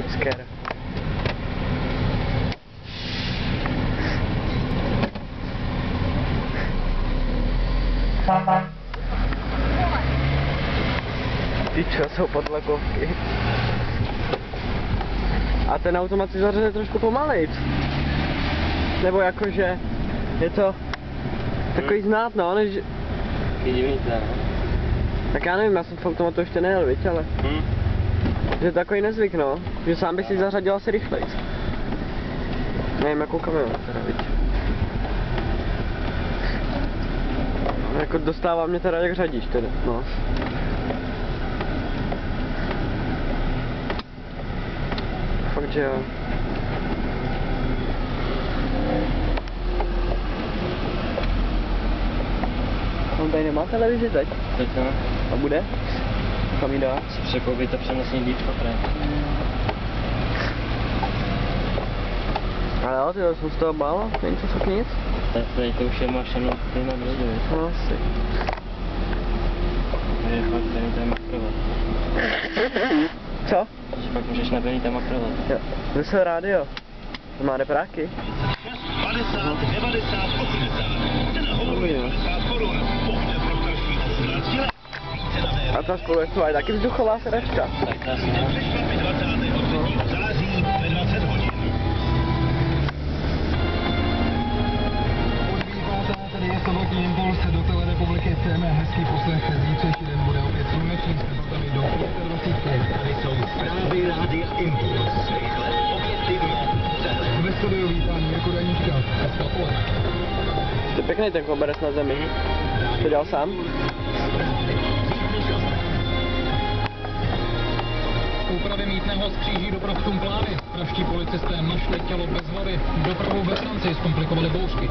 Fucker. Ty čo, jsou podlakovky. A ten automatizace je trošku pomalejc. Nebo jakože je to takový znát, no, než... Taky divný to, no. Tak já nevím, já jsem v automatu ještě nejel, viď, ale... Že je to takový nezvyk, no. Že sám bych si zařadil asi rychlejc. Nevím, jakou kamion teda, viď. Jako dostává mě teda jak řadíš teda, no. Fakt, že jo. On tady nemá televizi teď? Teď no. A bude? Kam jí dá? Si překoupit to přenosný dívko, pre. Ale jo, ty jsem z toho bál, není to fakt nic? Tady to už je mašeno, ty na brodu, víš? No asi. Je fakt naběhnit a makrovat. Co? Že fakt můžeš naběhnit a makrovat. Jo, vysel rádio. To má repráky. 50, 90, 80. Cena hovoru je 50 korun. Pokud je pro starší 18 let. A ta spolujezdcová je taky vzduchová sedačka. Tak to asi ne. Překvapí 23. září ve 20 hodin. Tady je sobotní impuls do celé republiky. Přejeme hezký poslech. Zítřejší den bude opět slunečný s teplotami do 25. Tady jsou zprávy Rádia Impuls. Rychle, objektivně, přehled. Ve studiu vítání jako Daníčka. Hezká poledne. To je pěkný ten koberec na zemi. To dělal sám? Úpravy mýtného z Kříží do Prochtum Plávy. Pražští policisté našli tělo bez vody. Dopravu ve Francii zkomplikovaly bouřky.